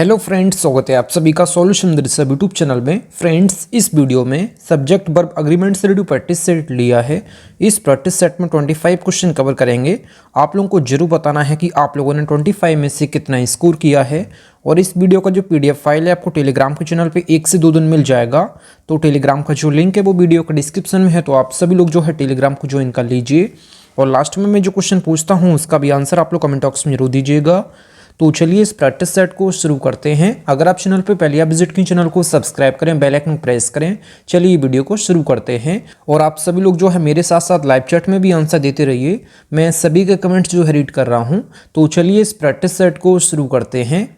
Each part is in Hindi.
हेलो फ्रेंड्स, स्वागत है आप सभी का सॉल्यूशन दृश्य यूट्यूब चैनल में। फ्रेंड्स, इस वीडियो में सब्जेक्ट वर्ब अग्रीमेंट से रिलेटेड प्रैक्टिस सेट लिया है। इस प्रैक्टिस सेट में 25 क्वेश्चन कवर करेंगे। आप लोगों को जरूर बताना है कि आप लोगों ने 25 में से कितना स्कोर किया है। और इस वीडियो का जो PDF फाइल है आपको टेलीग्राम के चैनल पे 1 से 2 दिन मिल जाएगा। तो टेलीग्राम का जो लिंक है वो वीडियो का डिस्क्रिप्शन में है, तो आप सभी लोग जो है टेलीग्राम को ज्वाइन कर लीजिए। और लास्ट में मैं जो क्वेश्चन पूछता हूँ उसका भी आंसर आप लोग कमेंट बॉक्स में जरूर दीजिएगा। तो चलिए इस प्रैक्टिस सेट को शुरू करते हैं। अगर आप चैनल पे पहले विजिट की चैनल को सब्सक्राइब करें, बेल आइकन प्रेस करें। चलिए वीडियो को शुरू करते हैं। और आप सभी लोग जो है मेरे साथ साथ लाइव चैट में भी आंसर देते रहिए, मैं सभी के कमेंट्स जो है रीड कर रहा हूं। तो चलिए इस प्रैक्टिस सेट को शुरू करते हैं।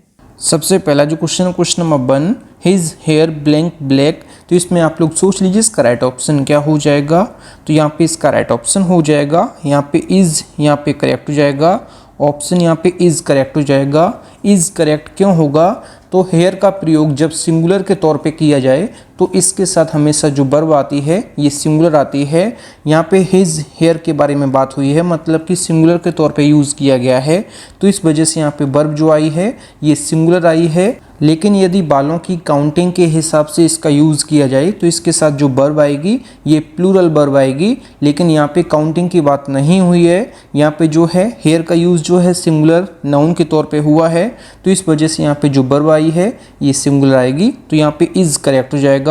सबसे पहला जो क्वेश्चन है question number 1, his hair blank black. तो इसमें आप लोग सोच लीजिए इसका राइट ऑप्शन क्या हो जाएगा। तो यहाँ पे इसका राइट ऑप्शन हो जाएगा, यहाँ पे इज, यहाँ पे करेक्ट हो जाएगा। ऑप्शन यहाँ पे इज करेक्ट हो जाएगा। इज करेक्ट क्यों होगा? तो हेयर का प्रयोग जब सिंगुलर के तौर पे किया जाए तो इसके साथ हमेशा जो वर्ब आती है ये सिंगुलर आती है। यहाँ पे हिज हेयर के बारे में बात हुई है, मतलब कि सिंगुलर के तौर पे यूज़ किया गया है, तो इस वजह से यहाँ पे वर्ब जो आई है ये सिंगुलर आई है। लेकिन यदि बालों की काउंटिंग के हिसाब से इसका यूज़ किया जाए तो इसके साथ जो वर्ब आएगी ये प्लूरल वर्ब आएगी। लेकिन यहाँ पे काउंटिंग की बात नहीं हुई है, यहाँ पे जो है हेयर का यूज़ जो है सिंगुलर नाउन के तौर पे हुआ है, तो इस वजह से यहाँ पे जो वर्ब आई है ये सिंगुलर आएगी। तो यहाँ पे इज करेक्ट हो जाएगा।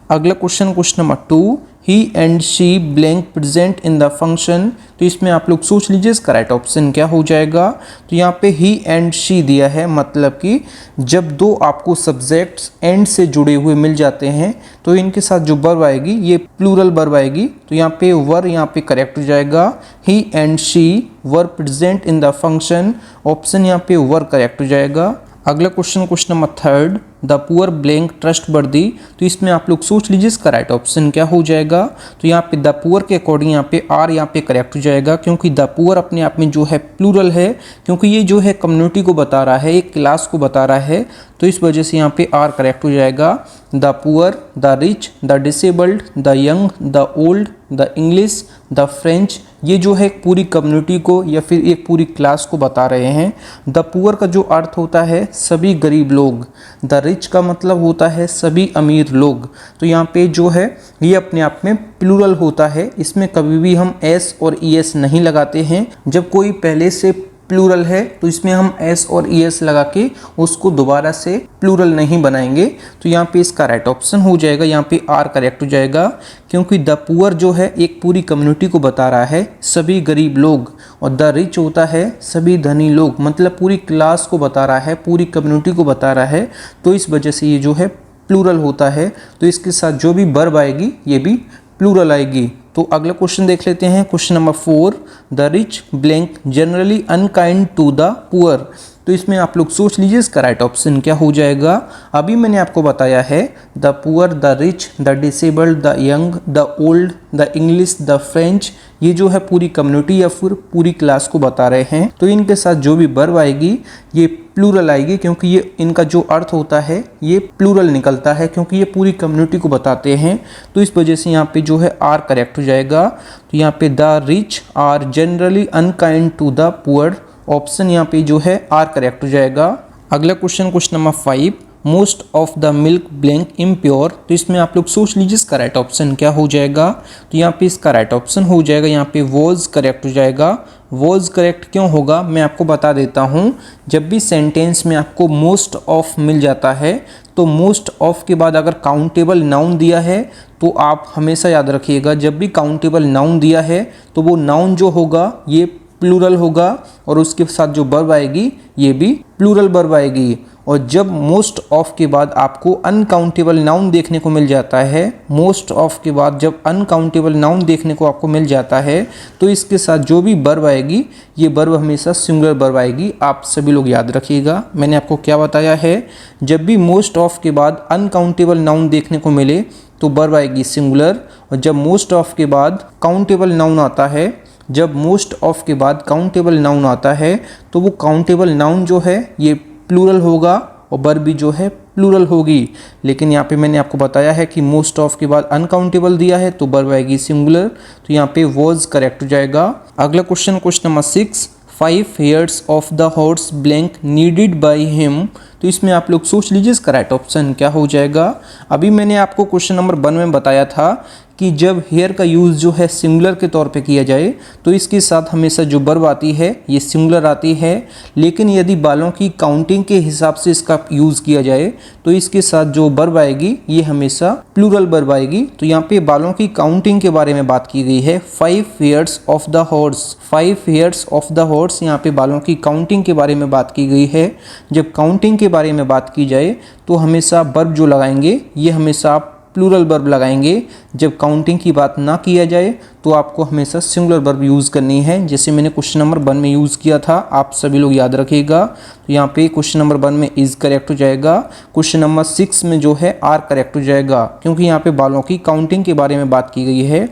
अगला question number 2, he and she blank present in the function. तो इसमें आप लोग सोच लीजिए इसका राइट ऑप्शन क्या हो जाएगा। तो यहाँ पे ही एंड शी दिया है, मतलब कि जब दो आपको सब्जेक्ट्स एंड से जुड़े हुए मिल जाते हैं तो इनके साथ जो वर्ब आएगी ये प्लूरल वर्ब आएगी। तो यहाँ पे वर यहाँ पे करेक्ट हो जाएगा। He and she were present in the function. Option यहाँ पे वर करेक्ट हो जाएगा। अगला question number 3, the poor blank trustworthy. तो इसमें आप लोग सोच लीजिए इसका राइट ऑप्शन क्या हो जाएगा। तो यहाँ पे द पुअर के अकॉर्डिंग यहाँ पे आर यहाँ पे करेक्ट हो जाएगा, क्योंकि द पुअर अपने आप में जो है प्लूरल है, क्योंकि ये जो है कम्युनिटी को बता रहा है, एक क्लास को बता रहा है, तो इस वजह से यहाँ पे आर करेक्ट हो जाएगा। The poor, the rich, the disabled, the young, the old, the English, the French, ये जो है पूरी कम्युनिटी को या फिर एक पूरी क्लास को बता रहे हैं। द पुअर का जो अर्थ होता है सभी गरीब लोग, द रिच का मतलब होता है सभी अमीर लोग। तो यहाँ पे जो है ये अपने आप में प्लूरल होता है, इसमें कभी भी हम एस और ईएस नहीं लगाते हैं। जब कोई पहले से प्लूरल है तो इसमें हम एस और ईएस लगा के उसको दोबारा से प्लूरल नहीं बनाएंगे। तो यहाँ पे इसका राइट ऑप्शन हो जाएगा, यहाँ पे आर करेक्ट हो जाएगा, क्योंकि द पुअर जो है एक पूरी कम्युनिटी को बता रहा है, सभी गरीब लोग, और द रिच होता है सभी धनी लोग, मतलब पूरी क्लास को बता रहा है, पूरी कम्युनिटी को बता रहा है। तो इस वजह से ये जो है प्लूरल होता है, तो इसके साथ जो भी वर्ब आएगी ये भी प्लूरल आएगी। तो अगला क्वेश्चन देख लेते हैं, question number 4, the rich blank generally unkind to the poor. तो इसमें आप लोग सोच लीजिए इसका राइट ऑप्शन क्या हो जाएगा। अभी मैंने आपको बताया है the poor, the rich, the disabled, the young, the old, the English, the French, ये जो है पूरी कम्युनिटी या फिर पूरी क्लास को बता रहे हैं। तो इनके साथ जो भी वर्ब आएगी ये प्लूरल आएगी, क्योंकि ये इनका जो अर्थ होता है ये प्लूरल निकलता है, क्योंकि ये पूरी कम्युनिटी को बताते हैं। तो इस वजह से यहाँ पे जो है आर करेक्ट हो जाएगा। तो यहाँ पे the rich are generally unkind to the poor. Option यहाँ पे जो है आर करेक्ट हो जाएगा। अगला question number 5, most of the milk blank impure. तो इसमें आप लोग सोच लीजिए इसका राइट ऑप्शन क्या हो जाएगा। तो यहाँ पे इसका राइट ऑप्शन हो जाएगा, यहाँ पे वॉज करेक्ट हो जाएगा। वॉज करेक्ट क्यों होगा मैं आपको बता देता हूँ। जब भी सेंटेंस में आपको मोस्ट ऑफ मिल जाता है तो मोस्ट ऑफ के बाद अगर काउंटेबल नाउन दिया है तो आप हमेशा याद रखिएगा, जब भी काउंटेबल नाउन दिया है तो वो नाउन जो होगा ये प्लूरल होगा, और उसके साथ जो वर्ब आएगी ये भी प्लूरल वर्ब आएगी। और जब मोस्ट ऑफ के बाद आपको अनकाउंटेबल नाउन देखने को मिल जाता है, मोस्ट ऑफ के बाद जब अनकाउंटेबल नाउन देखने को आपको मिल जाता है तो इसके साथ जो भी वर्ब आएगी ये वर्ब हमेशा सिंगुलर वर्ब आएगी। आप सभी लोग याद रखिएगा, मैंने आपको क्या बताया है, जब भी मोस्ट ऑफ के बाद अनकाउंटेबल नाउन देखने को मिले तो वर्ब आएगी सिंगुलर, और जब मोस्ट ऑफ के बाद काउंटेबल नाउन आता है, जब मोस्ट ऑफ के बाद काउंटेबल नाउन आता है तो वो काउंटेबल नाउन जो है ये प्लूरल होगा और वर्ब भी जो है प्लूरल होगी। लेकिन यहाँ पे मैंने आपको बताया है कि मोस्ट ऑफ के बाद अनकाउंटेबल दिया है तो वर्ब आएगी सिंगुलर, तो यहाँ पे वॉज करेक्ट हो जाएगा। अगला question number 6, 5 hairs of the horse blank needed by him. तो इसमें आप लोग सोच लीजिए इसका राइट ऑप्शन क्या हो जाएगा। अभी मैंने आपको क्वेश्चन नंबर 1 में बताया था कि जब हेयर का यूज़ जो है सिंगुलर के तौर पे किया जाए तो इसके साथ हमेशा जो वर्ब आती है ये सिंगुलर आती है, लेकिन यदि बालों की काउंटिंग के हिसाब से इसका यूज़ किया जाए तो इसके साथ जो वर्ब आएगी ये हमेशा प्लूरल वर्ब आएगी। तो यहाँ पे बालों की काउंटिंग के बारे में बात की गई है। 5 hairs of the horse, 5 hairs of the horse, यहाँ पे बालों की काउंटिंग के बारे में बात की गई है। जब काउंटिंग के बारे में बात की जाए तो हमेशा वर्ब जो लगाएंगे ये हमेशा आप प्लूरल वर्ब लगाएंगे। जब काउंटिंग की बात ना किया जाए तो आपको हमेशा सिंगुलर वर्ब यूज़ करनी है, जैसे मैंने क्वेश्चन नंबर 1 में यूज़ किया था। आप सभी लोग याद रखिएगा। तो यहाँ पे क्वेश्चन नंबर 1 में इज़ करेक्ट हो जाएगा। क्वेश्चन नंबर 6 में जो है आर करेक्ट हो जाएगा, क्योंकि यहाँ पे बालों की काउंटिंग के बारे में बात की गई है।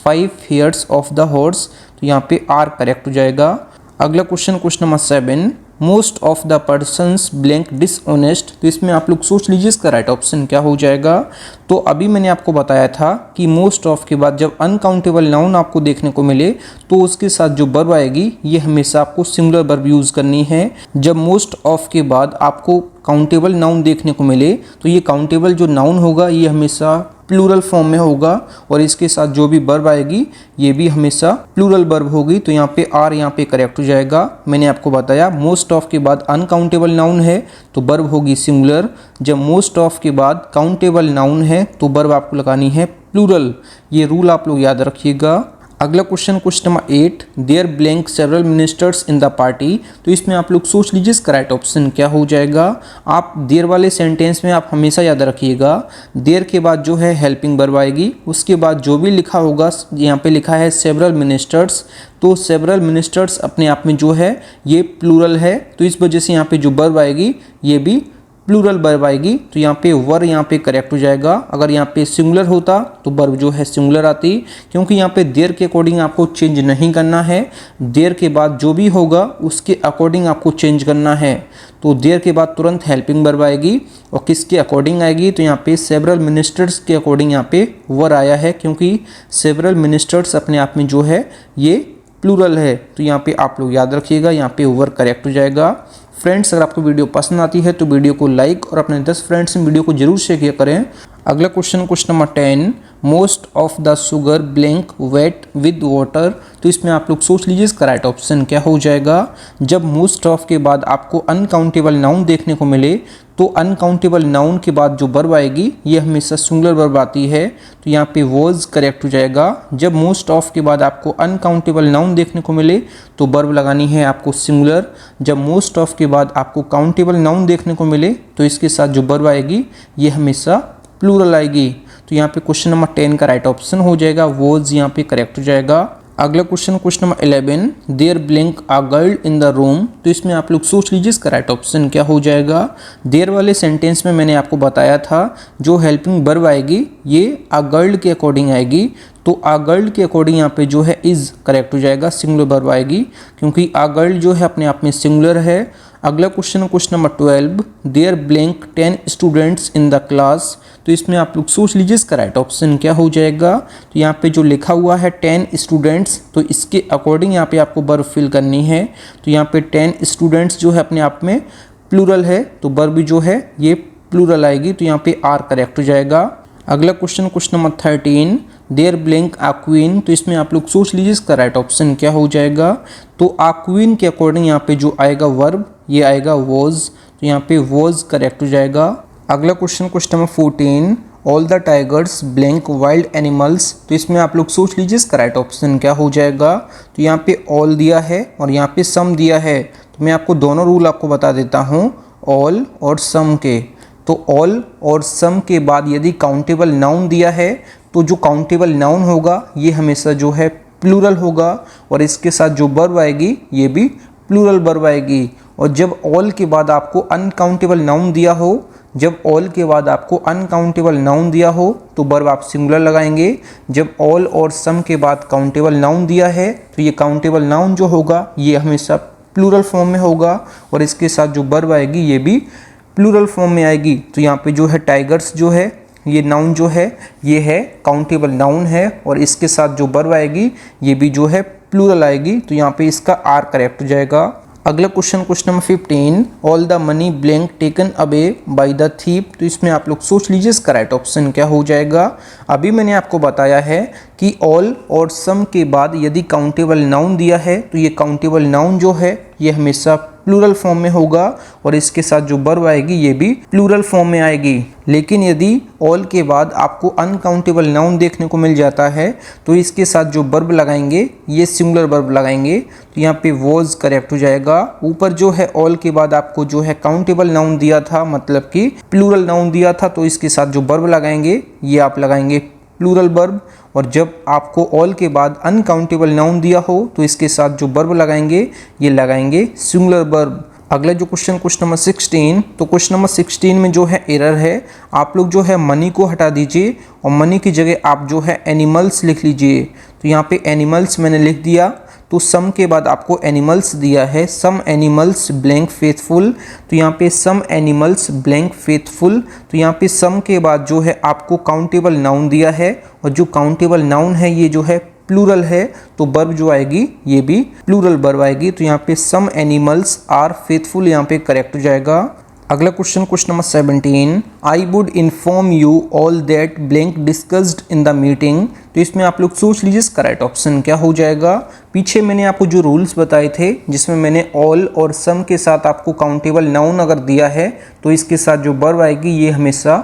5 हेयर्स ऑफ द हॉर्स, तो यहाँ पे आर करेक्ट हो जाएगा। अगला question number 7, most of the persons blank dishonest. तो इसमें आप लोग सोच लीजिए इसका राइट ऑप्शन क्या हो जाएगा। तो अभी मैंने आपको बताया था कि मोस्ट ऑफ के बाद जब अनकाउंटेबल नाउन आपको देखने को मिले तो उसके साथ जो वर्ब आएगी ये हमेशा आपको सिंगुलर वर्ब यूज़ करनी है। जब मोस्ट ऑफ के बाद आपको काउंटेबल नाउन देखने को मिले तो ये काउंटेबल जो नाउन होगा ये हमेशा प्लूरल फॉर्म में होगा, और इसके साथ जो भी वर्ब आएगी ये भी हमेशा प्लूरल वर्ब होगी। तो यहाँ पे आर यहाँ पे करेक्ट हो जाएगा। मैंने आपको बताया मोस्ट ऑफ के बाद अनकाउंटेबल नाउन है तो वर्ब होगी सिंगुलर। जब मोस्ट ऑफ के बाद काउंटेबल नाउन है तो वर्ब आपको लगानी है प्लूरल। ये रूल आप लोग याद रखिएगा। अगला question number 8, there blank several ministers in the party. तो इसमें आप लोग सोच लीजिए इसका राइट ऑप्शन क्या हो जाएगा। आप देयर वाले सेंटेंस में आप हमेशा याद रखिएगा देयर के बाद जो है हेल्पिंग वर्ब आएगी, उसके बाद जो भी लिखा होगा, यहाँ पे लिखा है सेवरल मिनिस्टर्स, तो सेवरल मिनिस्टर्स अपने आप में जो है ये प्लूरल है, तो इस वजह से यहाँ पे जो वर्ब आएगी ये भी प्लूरल वर्ब आएगी। तो यहाँ पे वर यहाँ पे करेक्ट हो जाएगा। अगर यहाँ पे सिंगुलर होता तो वर्ब जो है सिंगुलर आती, क्योंकि यहाँ पे देयर के अकॉर्डिंग आपको चेंज नहीं करना है। देयर के बाद जो भी होगा उसके अकॉर्डिंग आपको चेंज करना है। तो देयर के बाद तुरंत हेल्पिंग वर्ब आएगी, और किसके अकॉर्डिंग आएगी तो यहाँ पे सेवरल मिनिस्टर्स के अकॉर्डिंग यहाँ पे वर आया है, क्योंकि सेवरल मिनिस्टर्स अपने आप में जो है ये प्लूरल है। तो यहाँ पे आप लोग याद रखिएगा, यहाँ पे वर करेक्ट हो जाएगा। फ्रेंड्स, अगर आपको वीडियो पसंद आती है तो वीडियो को लाइक और अपने 10 फ्रेंड्स में वीडियो को जरूर शेयर करें। अगला question number 10, most of the sugar blank wet with water. तो इसमें आप लोग सोच लीजिए इसका राइट ऑप्शन क्या हो जाएगा। जब मोस्ट ऑफ के बाद आपको अनकाउंटेबल नाउन देखने को मिले तो अनकाउंटेबल नाउन के बाद जो वर्ब आएगी ये हमेशा सिंगुलर वर्ब आती है। तो यहाँ पे वॉज करेक्ट हो जाएगा। जब मोस्ट ऑफ के बाद आपको अनकाउंटेबल नाउन देखने को मिले तो वर्ब लगानी है आपको सिंगुलर। जब मोस्ट ऑफ के बाद आपको काउंटेबल नाउन देखने को मिले तो इसके साथ जो वर्ब आएगी ये हमेशा प्लूरल आएगी। तो यहाँ पे क्वेश्चन नंबर 10 का राइट ऑप्शन हो जाएगा वॉज, यहाँ पे करेक्ट हो जाएगा। अगला question number 11, there blank a girl in the room. तो इसमें आप लोग सोच लीजिए इसका राइट ऑप्शन क्या हो जाएगा। देयर वाले सेंटेंस में मैंने आपको बताया था जो हेल्पिंग वर्ब आएगी ये अ गर्ल के अकॉर्डिंग आएगी। तो अ गर्ल के अकॉर्डिंग यहाँ पे जो है इज करेक्ट हो जाएगा, सिंगुलर वर्ब आएगी, क्योंकि अ गर्ल जो है अपने आप में सिंगुलर है। अगला question number 12, there blank 10 students in the class. तो इसमें आप लोग सोच लीजिए इसका राइट ऑप्शन क्या हो जाएगा। तो यहाँ पे जो लिखा हुआ है 10 स्टूडेंट्स, तो इसके अकॉर्डिंग यहाँ पे आपको वर्ब फिल करनी है। तो यहाँ पे 10 स्टूडेंट्स जो है अपने आप में प्लूरल है, तो वर्ब जो है ये प्लूरल आएगी। तो यहाँ पे आर करेक्ट हो जाएगा। अगला question number 13, there blank a queen. तो इसमें आप लोग सोच लीजिए इसका राइट ऑप्शन क्या हो जाएगा। तो आ क्वीन के अकॉर्डिंग यहाँ पे जो आएगा वर्ब ये आएगा वॉज। तो यहाँ पे वॉज करेक्ट हो जाएगा। अगला question number 14, all the tigers blank wild animals. तो इसमें आप लोग सोच लीजिए इसका राइट ऑप्शन क्या हो जाएगा। तो यहाँ पे ऑल दिया है और यहाँ पे सम दिया है। तो मैं आपको दोनों रूल आपको बता देता हूँ, ऑल और सम के। तो ऑल और सम के बाद यदि काउंटेबल नाउन दिया है तो जो काउंटेबल नाउन होगा ये हमेशा जो है प्लूरल होगा, और इसके साथ जो वर्ब आएगी ये भी प्लूरल वर्ब आएगी। और जब ऑल के बाद आपको अनकाउंटेबल नाउन दिया हो, जब ऑल के बाद आपको अनकाउंटेबल नाउन दिया हो तो वर्ब आप सिंगुलर लगाएंगे। जब ऑल और सम के बाद काउंटेबल नाउन दिया है तो ये काउंटेबल नाउन जो होगा ये हमेशा प्लूरल फॉर्म में होगा, और इसके साथ जो वर्ब आएगी ये भी प्लूरल फॉर्म में आएगी। तो यहाँ पे जो है टाइगर्स जो है ये नाउन जो है ये है काउंटेबल नाउन है, और इसके साथ जो वर्ब आएगी ये भी जो है प्लूरल आएगी, तो यहाँ पे इसका आर करेक्ट हो जाएगा। अगला question number 15, all the money blank taken away by the thief. तो इसमें आप लोग सोच लीजिए इसका राइट ऑप्शन क्या हो जाएगा। अभी मैंने आपको बताया है कि ऑल और सम के बाद यदि काउंटेबल नाउन दिया है तो ये काउंटेबल नाउन जो है ये हमेशा प्लूरल फॉर्म में होगा और इसके साथ जो वर्ब आएगी ये भी प्लूरल फॉर्म में आएगी। लेकिन यदि ऑल के बाद आपको अनकाउंटेबल नाउन देखने को मिल जाता है तो इसके साथ जो वर्ब लगाएंगे ये सिंगुलर वर्ब लगाएंगे, तो यहाँ पे वॉज करेक्ट हो जाएगा। ऊपर जो है ऑल के बाद आपको जो है काउंटेबल नाउन दिया था, मतलब कि प्लूरल नाउन दिया था, तो इसके साथ जो वर्ब लगाएंगे ये आप लगाएंगे प्लूरल वर्ब। और जब आपको ऑल के बाद अनकाउंटेबल नाउन दिया हो तो इसके साथ जो वर्ब लगाएंगे ये लगाएंगे सिंगुलर वर्ब। अगला जो क्वेश्चन नंबर 16, तो क्वेश्चन नंबर 16 में जो है एरर है, आप लोग जो है मनी को हटा दीजिए और मनी की जगह आप जो है एनिमल्स लिख लीजिए। तो यहाँ पे एनिमल्स मैंने लिख दिया, तो सम के बाद आपको एनिमल्स दिया है, सम एनिमल्स ब्लैंक फेथफुल, तो यहाँ पे सम एनिमल्स ब्लैंक फेथफुल। तो यहाँ पे सम के बाद जो है आपको काउंटेबल नाउन दिया है और जो काउंटेबल नाउन है ये जो है प्लूरल है, तो वर्ब जो आएगी ये भी प्लूरल वर्ब आएगी। तो यहाँ पे सम एनिमल्स आर फेथफुल यहाँ पे करेक्ट हो जाएगा। अगला question number 17, I would inform you all that blank discussed in the meeting. तो इसमें आप लोग सोच लीजिए इसका राइट ऑप्शन क्या हो जाएगा। पीछे मैंने आपको जो रूल्स बताए थे जिसमें मैंने ऑल और सम के साथ आपको काउंटेबल नाउन अगर दिया है तो इसके साथ जो वर्ब आएगी ये हमेशा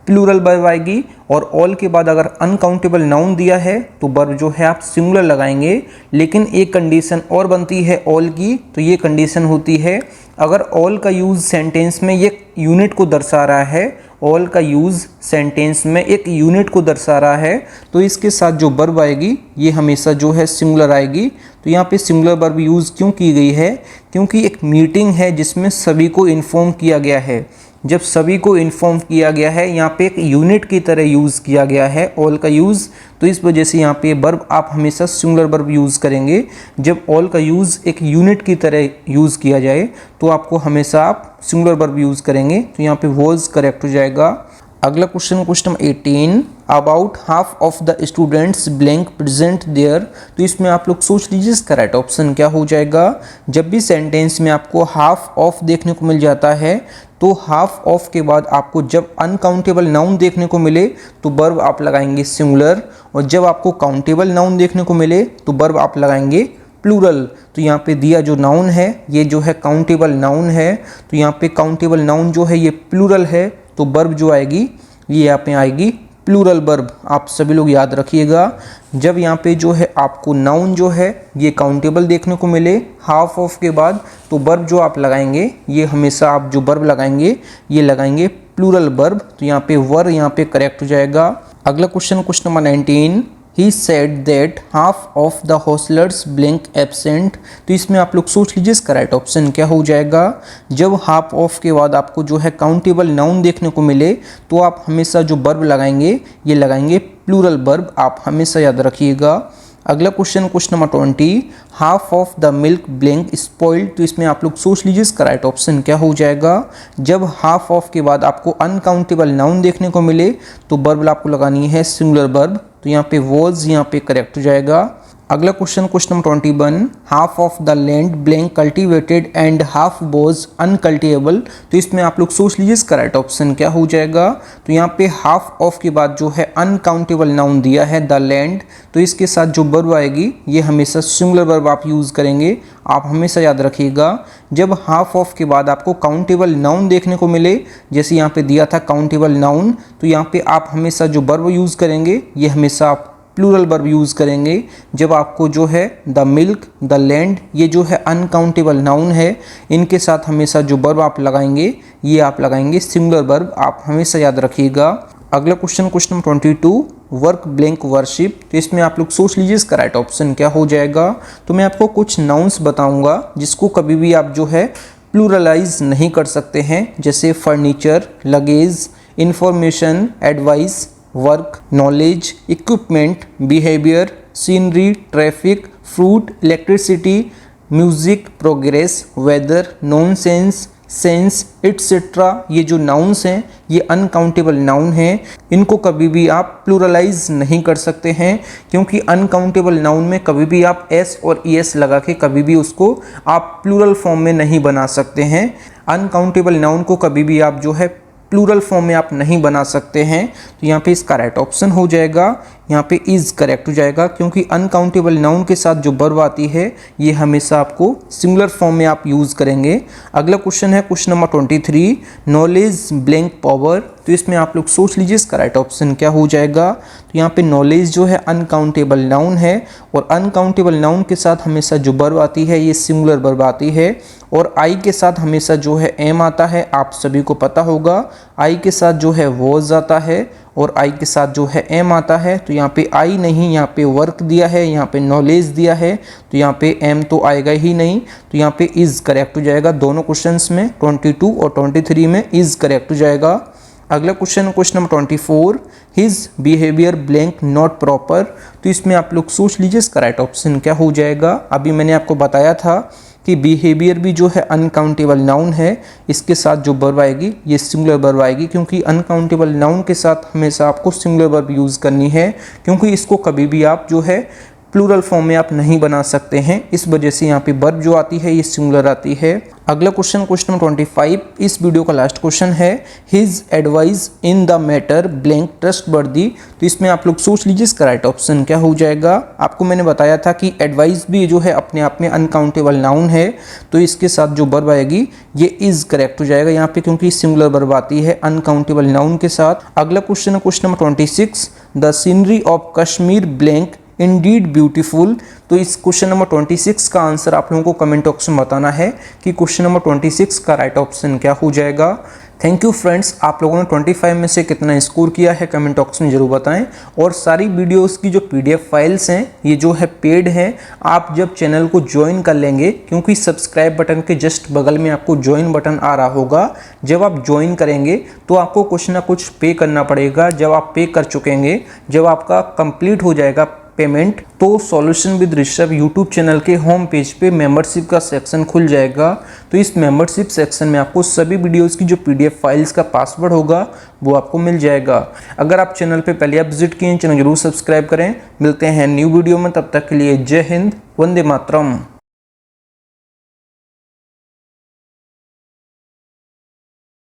प्लूरल वर्ब आएगी, और ऑल के बाद अगर अनकाउंटेबल नाउन दिया है तो वर्ब जो है आप सिंगुलर लगाएंगे। लेकिन एक कंडीशन और बनती है ऑल की, तो ये कंडीशन होती है अगर ऑल का यूज़ सेंटेंस में एक यूनिट को दर्शा रहा है, ऑल का यूज़ सेंटेंस में एक यूनिट को दर्शा रहा है, तो इसके साथ जो वर्ब आएगी ये हमेशा जो है सिंगुलर आएगी। तो यहाँ पे सिंगुलर वर्ब यूज़ क्यों की गई है, क्योंकि एक मीटिंग है जिसमें सभी को इन्फॉर्म किया गया है। जब सभी को इन्फॉर्म किया गया है, यहाँ पे एक यूनिट की तरह यूज़ किया गया है ऑल का यूज़, तो इस वजह से यहाँ पे वर्ब आप हमेशा सिंगुलर वर्ब यूज़ करेंगे। जब ऑल का यूज़ एक यूनिट की तरह यूज़ किया जाए तो आपको हमेशा आप सिंगुलर वर्ब यूज़ करेंगे, तो यहाँ पे वॉज करेक्ट हो जाएगा। अगला question number 18, about half of the students blank present there. तो इसमें आप लोग सोच लीजिए इसका राइट ऑप्शन क्या हो जाएगा। जब भी सेंटेंस में आपको हाफ ऑफ देखने को मिल जाता है तो हाफ ऑफ के बाद आपको जब अनकाउंटेबल नाउन देखने को मिले तो वर्ब आप लगाएंगे सिंगुलर, और जब आपको काउंटेबल नाउन देखने को मिले तो वर्ब आप लगाएंगे प्लूरल। तो यहाँ पे दिया जो नाउन है ये जो है काउंटेबल नाउन है, तो यहाँ पे काउंटेबल नाउन जो है ये प्लूरल है, तो वर्ब जो आएगी ये यहाँ पे आएगी प्लूरल वर्ब। आप सभी लोग याद रखिएगा, जब यहाँ पे जो है आपको नाउन जो है ये काउंटेबल देखने को मिले हाफ ऑफ के बाद, तो वर्ब जो आप लगाएंगे ये हमेशा आप जो वर्ब लगाएंगे ये लगाएंगे प्लूरल वर्ब। तो यहाँ पे वर यहाँ पे करेक्ट हो जाएगा। अगला question number 19, he said that half of the hostellers blank absent. तो इसमें आप लोग सोच लीजिए इसका राइट ऑप्शन क्या हो जाएगा। जब हाफ ऑफ के बाद आपको जो है काउंटेबल नाउन देखने को मिले तो आप हमेशा जो वर्ब लगाएंगे ये लगाएंगे प्लूरल वर्ब, आप हमेशा याद रखिएगा। अगला question number 20, half of the milk blank spoiled. तो इसमें आप लोग सोच लीजिए इसका राइट ऑप्शन क्या हो जाएगा। जब हाफ ऑफ के बाद आपको अनकाउंटेबल नाउन देखने को मिले तो वर्ब आपको लगानी है सिंगुलर वर्ब, तो यहाँ पे वॉज यहाँ पे करेक्ट हो जाएगा। अगला question number 21, half of the land blank cultivated and half was uncultivable. तो इसमें आप लोग सोच लीजिए इसका राइट ऑप्शन क्या हो जाएगा। तो यहाँ पे हाफ ऑफ के बाद जो है अनकाउंटेबल नाउन दिया है द लैंड, तो इसके साथ जो वर्ब आएगी ये हमेशा सिंगुलर वर्ब आप यूज़ करेंगे, आप हमेशा याद रखिएगा। जब हाफ ऑफ के बाद आपको काउंटेबल नाउन देखने को मिले, जैसे यहाँ पे दिया था काउंटेबल नाउन, तो यहाँ पे आप हमेशा जो वर्ब यूज़ करेंगे ये हमेशा आप प्लूरल वर्ब यूज़ करेंगे। जब आपको जो है द मिल्क द लैंड ये जो है अनकाउंटेबल नाउन है, इनके साथ हमेशा जो वर्ब आप लगाएंगे ये आप लगाएंगे सिंगुलर वर्ब, आप हमेशा याद रखिएगा। अगला question number 22, work blank worship. तो इसमें आप लोग सोच लीजिए इसका राइट ऑप्शन क्या हो जाएगा। तो मैं आपको कुछ नाउन्स बताऊंगा जिसको कभी भी आप जो है प्लूरलाइज नहीं कर सकते हैं, जैसे furniture, luggage, information, advice, work, knowledge, equipment, behaviour, scenery, traffic, fruit, electricity, music, progress, weather, nonsense, sense, et cetera, ये जो नाउन्स हैं ये अनकाउंटेबल नाउन हैं। इनको कभी भी आप प्लूरलाइज नहीं कर सकते हैं, क्योंकि अनकाउंटेबल नाउन में कभी भी आप एस और ईएस लगा के कभी भी उसको आप प्लूरल फॉर्म में नहीं बना सकते हैं। अनकाउंटेबल नाउन को कभी भी आप जो है प्लूरल फॉर्म में आप नहीं बना सकते हैं। तो यहाँ पे इसका राइट ऑप्शन हो जाएगा, यहाँ पे इज करेक्ट हो जाएगा, क्योंकि अनकाउंटेबल नाउन के साथ जो वर्ब आती है ये हमेशा आपको सिंगुलर फॉर्म में आप यूज़ करेंगे। अगला क्वेश्चन है question number 23, knowledge blank power. तो इसमें आप लोग सोच लीजिए इसका राइट ऑप्शन क्या हो जाएगा। तो यहाँ पे नॉलेज जो है अनकाउंटेबल नाउन है, और अनकाउंटेबल नाउन के साथ हमेशा जो वर्ब आती है ये सिंगुलर वर्ब आती है, और आई के साथ हमेशा जो है एम आता है, आप सभी को पता होगा। आई के साथ जो है वॉज आता है, और आई के साथ जो है एम आता है। तो यहाँ पे आई नहीं, यहाँ पे वर्क दिया है, यहाँ पे नॉलेज दिया है, तो यहाँ पे एम तो आएगा ही नहीं। तो यहाँ पे इज करेक्ट हो जाएगा। दोनों क्वेश्चंस में 22 और 23 में इज करेक्ट हो जाएगा। अगला question number 24, his behaviour blank not proper. तो इसमें आप लोग सोच लीजिए इसका राइट ऑप्शन क्या हो जाएगा। अभी मैंने आपको बताया था कि बिहेवियर भी जो है अनकाउंटेबल नाउन है, इसके साथ जो वर्ब आएगी ये सिंगुलर वर्ब आएगी, क्योंकि अनकाउंटेबल नाउन के साथ हमेशा आपको सिंगुलर वर्ब यूज़ करनी है, क्योंकि इसको कभी भी आप जो है प्लूरल फॉर्म में आप नहीं बना सकते हैं। इस वजह से यहाँ पे वर्ब जो आती है ये सिंगुलर आती है। अगला क्वेश्चन नंबर 25, इस वीडियो का लास्ट क्वेश्चन है, his advice in the matter blank trustworthy. तो इसमें आप लोग सोच लीजिए इसका राइट ऑप्शन क्या हो जाएगा। आपको मैंने बताया था कि एडवाइस भी जो है अपने आप में अनकाउंटेबल नाउन है, तो इसके साथ जो वर्ब आएगी ये इज करेक्ट हो जाएगा यहाँ पे, क्योंकि सिंगुलर वर्ब आती है अनकाउंटेबल नाउन के साथ। अगला question number 26, the scenery of Kashmir blank Indeed beautiful. तो इस क्वेश्चन नंबर 26 का आंसर आप लोगों को कमेंट बॉक्स में बताना है कि क्वेश्चन नंबर 26 का राइट ऑप्शन क्या हो जाएगा। थैंक यू फ्रेंड्स, आप लोगों ने 25 में से कितना स्कोर किया है कमेंट बॉक्स में जरूर बताएं। और सारी वीडियोस की जो पीडीएफ फाइल्स हैं ये जो है पेड हैं, आप जब चैनल को ज्वाइन कर लेंगे, क्योंकि सब्सक्राइब बटन के जस्ट बगल में आपको ज्वाइन बटन आ रहा होगा, जब आप ज्वाइन करेंगे तो आपको कुछ ना कुछ पे करना पड़ेगा। जब आप पे कर चुकेंगे, जब आपका कंप्लीट हो जाएगा पेमेंट, तो solution with Rishabh YouTube channel के होम पेज पे मेंबरशिप का सेक्शन खुल जाएगा। तो इस मेंबरशिप सेक्शन में आपको सभी वीडियोस की जो पीडीएफ फाइल्स का पासवर्ड होगा वो आपको मिल जाएगा। अगर आप चैनल पे पहले आप विजिट किए, चैनल जरूर सब्सक्राइब करें। मिलते हैं न्यू वीडियो में, तब तक के लिए जय हिंद, वंदे मातरम।